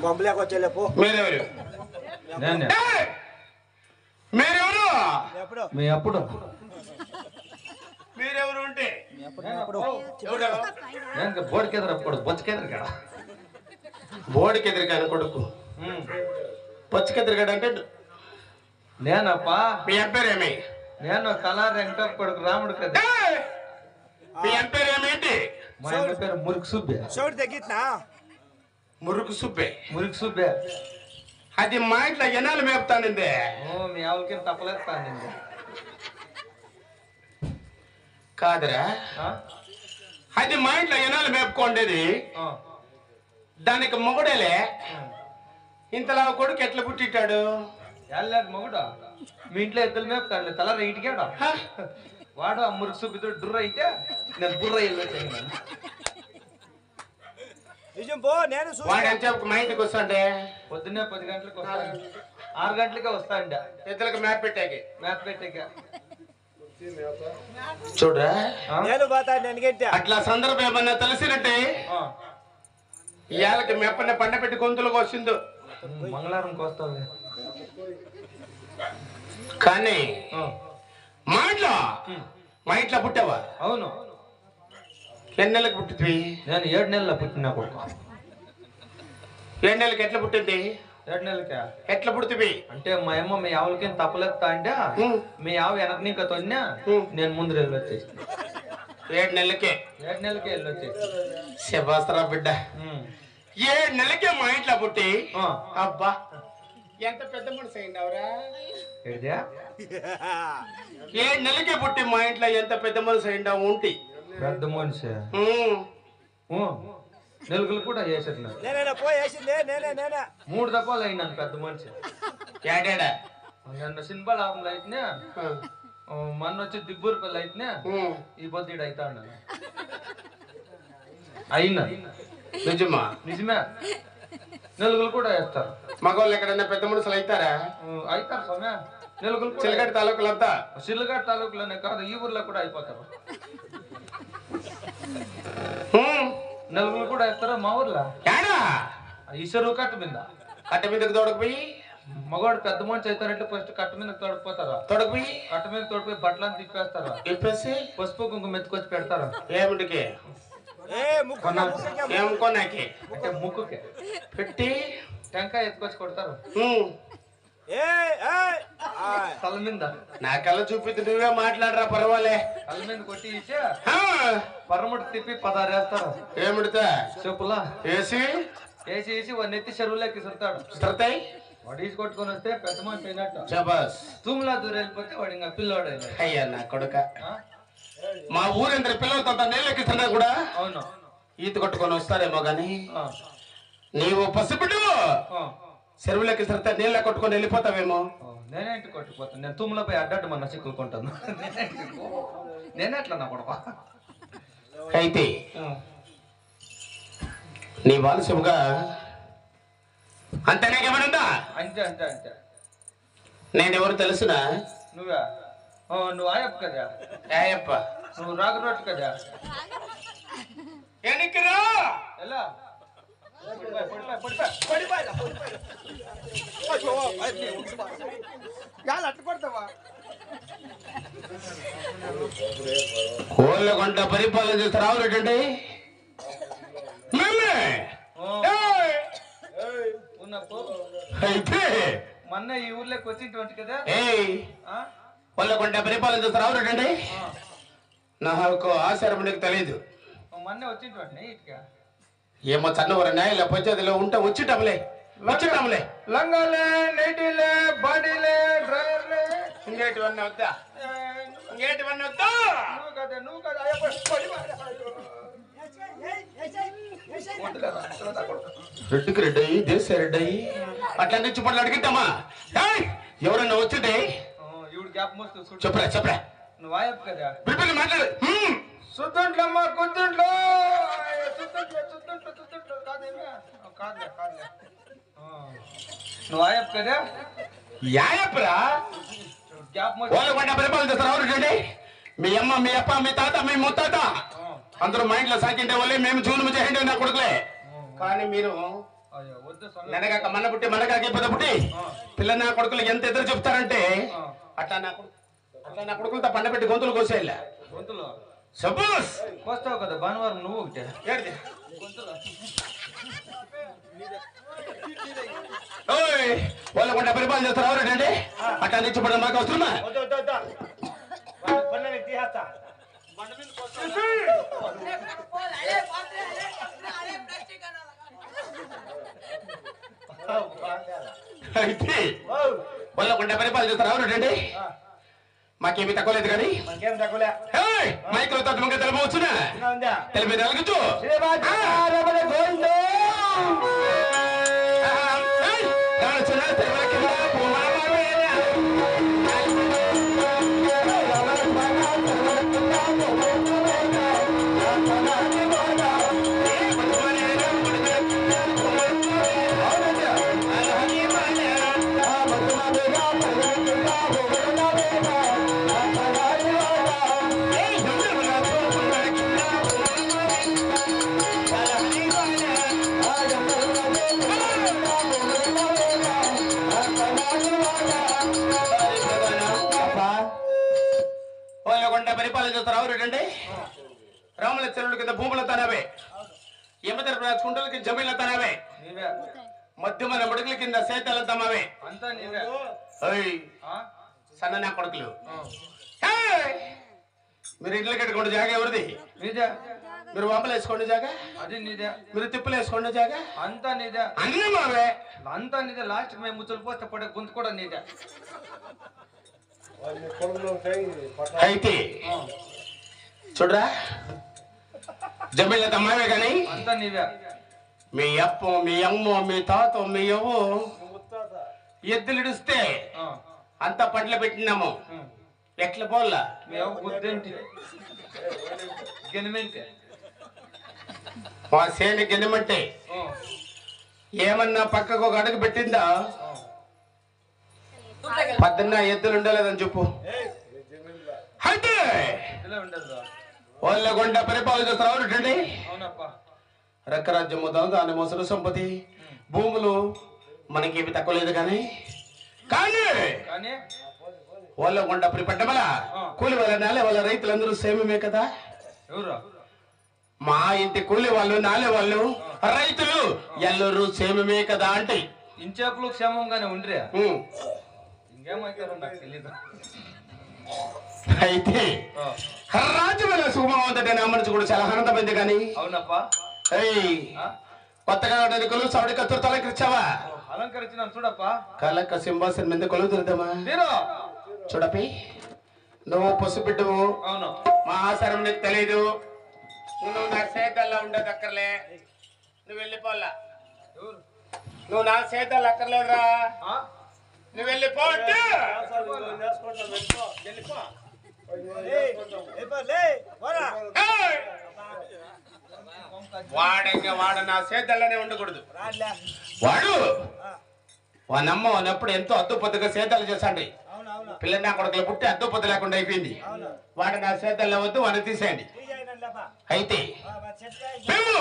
కొంపలేక వచ్చేలేపు. మీరెవరు? మీరెవరు? మీ అప్పుడు మీరెవరు అంటే బోడికెదరప్పుడు బొచ్చకెదరు కదా బోడికెదిరికాను కొడుకు పచ్చికెదిరికాడు అంటే నేనప్పా. మీ ఎంపేరేమి? నేను కళా వెంకట కొడుకు రాముడు కదా. మీ ఎంపేరేమేంటి? మా అమ్మ పేరు మురుకు సుబ్బే. చోటు తగ్గిట్నా మురుకు సుబ్బే. మురుకు సుబ్బే అది మా ఇంట్లో ఎనాలు మేపుతానింది. మీ ఆవులకి తప్పలేస్తానండి కాదురా, అది మా ఇంట్లో ఎనాలు మేపుకోండేది. దానికి మొగుడేలే. ఇంతలా కొడుకు ఎట్లా పుట్టిట్టాడు? వెళ్ళాడు మొగుడు. మీ ఇంట్లో ఎద్దులు మేపుతాడు తల రైట్గాడు. వాడు ఆ మురుకు సుబ్బితో డుర్ర అయితే నేను బుర్ర వెళ్ళొచ్చాను. నిజం పో. నేను వాడు ఎంత మా ఇంటికి వస్తాండే? పొద్దున్నే 10 గంటలకు వస్తాను. 6 గంటలకే వస్తాండి. ఎద్దులకు మేత పెట్టాకి. మేత పెట్టాక చూడరా, నేను పోతా. నేను గెట్టా అట్లా సందర్భం ఏమన్నా తెలిసినట్టే ఇవాళకి మెప్పన్న పండ పెట్టి గొంతులకు వస్తుందో. మంగళవారంకి వస్తావు కానీ మా ఇంట్లో పుట్టావా? అవును. ఎన్ని నెలలకు పుట్టింది? నేను 7 నెలల పుట్టినా కొడుకు. 7 నెలలకి ఎట్లా పుట్టింది? 7 నెలలకే ఎట్లా పుట్టింది అంటే మా అమ్మ మీ ఆవులకి తప్పలేస్తా అంటే మీ ఆవు వెనక నీకు తొన్నా నేను ముందు వెళ్ళొచ్చేసి 7 నెలలకే 7 నెలలకే వెళ్ళొచ్చేసి శబాస్రా బిడ్డ. 7 నెలలకే మా ఇంట్లో పుట్టి అబ్బా ఎంత పెద్ద మనసు అయినవరా. 7 నెలలకే పుట్టి మా ఇంట్లో ఎంత పెద్ద మనసు అయినా ఉంటి. పెద్ద మనిషి నెలుగులు కూడా వేసేట్లేదు. 3 దఫాలు అయినాను పెద్ద మనిషి. ఏడాడా నిన్న సినిమాలు అయితేనే మొన్న వచ్చి దిబ్బూరుపల్లి అయితేనే ఈ పొద్దుడు అవుతా ఉన్నాను. అయినా నిజమా? నిజమే. నెలుగులు కూడా వేస్తారు. మగవాళ్ళు ఎక్కడన్నా పెద్ద మనుషులు అవుతారా? అవుతారు సమయ. నెలుగులు చిలకడ తాలూకులంతా సిల్లుగడ్డ తాలూకులోనే కాదు ఈ ఊర్లో కూడా అయిపోతారు. నెలుగులు కూడా వేస్తారా మా ఊర్లో? ఈశ్వరు కట్టు మీద. కట్ట మీదకి తోడకపోయి మగవాడు పెద్ద మనిషి అవుతారంటే ఫస్ట్ కట్ట మీద తోడిపోతారా? తోడకపోయి కట్ట మీద తోడిపోయి బట్టలను తిప్పేస్తారా? తిప్పేసి పసుపు కుంకుమ ఎత్తుకొచ్చి పెడతారు. ఏమిటికి? ఏముకోనాకి అంటే ముక్కుకి పెట్టి టెంకాయ ఎత్తుకొచ్చి కొడతారు తల మీద. నాకల్లా చూపిద్దు, నువ్వే మాట్లాడరా పర్వాలే. తల మీద కొట్టి ఇచ్చే పరముడు తిప్పి 16 వేస్తారు. ఏమిడితే చెప్పులా వేసి వేసి వేసి వాడిని ఎత్తి చెరువులోకి ఇసురుతాడు. సరతాయి వాడు ఈసి కొట్టుకొని వస్తే పెద్ద మనిషి అయినట్టు. శబాస్. తూములా దూరం వెళ్ళిపోతే వాడు ఇంకా పిల్లోడు. అయ్యా నా కొడుక, మా ఊరందరి పిల్లలతో నీళ్ళెక్కిస్తున్నా కూడా అవును ఈత కొట్టుకొని వస్తారేమో గాని నీవు పసిబిడ్డు చెరువులకి సరితే నీళ్ళ కొట్టుకొని వెళ్ళిపోతావేమో. నేనేంటి కొట్టుకుపోతాను? నేను తుమ్ములపై అడ్డట్టు మన చిక్కుకుంటాను. నేనే అట్లా నా కొడప. అయితే నీ బాలశివుగా అంతేనేకేమనుందా? అంతే అంతే అంతే. నేనెవరు తెలుసునా? నువ్వే. నువ్వు ఆయప్ప కదా. ఆయప్ప. నువ్వు రాగరోటు కదా. ఎనికిరా ఎలా కోళ్ళ పరిపాలన చేస్తే రావులేటండి. అయితే మొన్న ఈ ఊర్లోకి వచ్చినటువంటి కదా. కోళ్ళ పరిపాలన చేస్తే రావులేటండి. నాకు ఆచారం నీకు తెలియదు. మొన్న వచ్చినటువంటి ఇటుగా ఏమో చన్నవరన్నా ఇలా పంచాయతీలో ఉంటే వచ్చేటంలే లంగాలే నెటిలే బాడీలే డ్రైవర్లే ఇంకేటివన్నీ వద్దా? ఇంకేటివన్నీ వద్దా? నువ్వు కదా రెడ్డికి రెడ్డి అయ్యి దేశ రెడ్డి అయ్యి అట్లా నుంచి పనులు అడిగిద్దామా? ఎవరన్నా వచ్చింటే ఇవి గ్యాప్ మోస్తూ చెప్పరా నువ్వు ఆయప్ప కదా. బిడ్డలు మాట్లాడు. సుద్దంట్లమ్మా కుద్దంట్లో నువ్వు ఆయప్ప కదా. యాయప్పరా వాళ్ళ పంట పరిపాలన చేస్తారు. ఎవరు మీ అమ్మ, మీ అప్ప, మీ తాత, మీ ముత్తాత అందరూ మా ఇంట్లో సాకిండే వాళ్ళే. మేము జూలు చేయండి నా కొడుకులే. కానీ మీరు అయ్యో వద్దు స్వామి. నెనగాక మన పుట్టి మనగాక ఇప్పుడు పుట్టి పిల్ల నా కొడుకులు ఎంత ఎదురు చెప్తారంటే అట్లా నా కొడుకులతో పండబెట్టి గొంతులు కోసేయాల గొంతులో సపోజ్ కోస్తావు కదా భానువారం నువ్వు ఒకటే ఏంటి గొంతులో ఓయ్ వాళ్ళ కొండ పరిపాలన చేస్తారు ఎవరండి అట్లా నిచ్చిపడడం మాకు అవసరమా వద్దు వద్దు వద్దు పన్నెండు తీసేస్తా అయితే వాళ్ళ కొండ పరిపాలన చేస్తారు ఎవరండి మాకేమీ తక్కువ లేదు కానీ మనకేం తక్కువలే మైకులో తత్వంగా తెలపవచ్చునా ఉందా తెలిపి తలగచ్చు పరిపాలన చేస్తారు ఎవరండి రాముల చెరువుల కింద భూముల తనవే యమధర్మ రాజుకుంటలకి జమీన్ల తనవే నీవే మధ్యమ ముడుగుల కింద సేతల తమవే అంతా నీవే సన్న నా కొడుకులు మీరు ఇంట్లో కట్టుకోండి జాగా ఎవరిది నీదే మీరు వంపలు వేసుకోండి జాగా అది నీదే మీరు తిప్పులు వేసుకోండి జాగా అంతా నీదే అన్నీ మావే అంతా నీదే లాస్ట్ మేము ముచ్చలు పోస్తే పడే గొంతు కూడా నీదే అయితే చూడరా జమీన్ల తమ్మవే కానీ అంతా నీవే మీ అప్ప మీ అమ్మ మీ తాత మీ అవ్వ ఎద్దులు ఇడిస్తే అంతా పంటలు పెట్టినాము ఎట్ల పోల్లా మేము గుద్దేంటి గెనిమెంటి మా సేని గెనమంటే ఏమన్నా పక్కకు ఒక అడుగు పెట్టిందా పద్దన్న ఎద్దులు ఉండలేదని చెప్పు అయితే ఇలా ఉండదు వాళ్ళ కొండ పరిపాలన చేస్తారు అవునండి అవునప్పా రక్కరాజ్యము దాని మొసలు సంపత్తి భూములు మనకేమి తక్కువ లేదు కానీ కానీ కానీ వాళ్ళ కొండ పరిపడ్డమల కూలి వాళ్ళ నాలే వాళ్ళ రైతులందరూ సేమమే కదా ఎవరు మా ఇంటి కూలి వాళ్ళు నాలే వాళ్ళు రైతులు ఎల్లరూ సేమమే కదా అంటే ఇంచేపులు క్షేమంగానే ఉండ్రే ఇంకేమైతారో నాకు తెలీదు అయితే రాజ్యమైన సుఖమంతటే నా మనసు కూడా చాలా ఆనందమైంది కానీ అవునప్పా కొత్తగా కొలువు సౌడి కత్తురు తలకిచ్చావా అలంకరించిన చూడప్పా కలక సింహాసనం మీద కొలువు తిరుద్దామా చూడపి నువ్వు పసుబిడ్డవు అవును మా ఆచారం నీకు తెలీదు నువ్వు నా సేతల్లా ఉండదు అక్కర్లే నువ్వు వెళ్ళిపోల్లా నువ్వు నా సేతల్లా అక్కర్లేదురా నువ్వు వెళ్ళిపో వాడు నా సేతల్లోనే ఉండకూడదు వాడు వానమ్మ వానప్పుడు ఎంతో అద్దుపొద్దుగా సేతలు చేశాండి పిల్ల నా కొడుకులు పుట్టి అద్దుపొద్దు లేకుండా అయిపోయింది వాడు నా సేతల్లో వద్దు వాడిని తీసేయండి అయితే మేము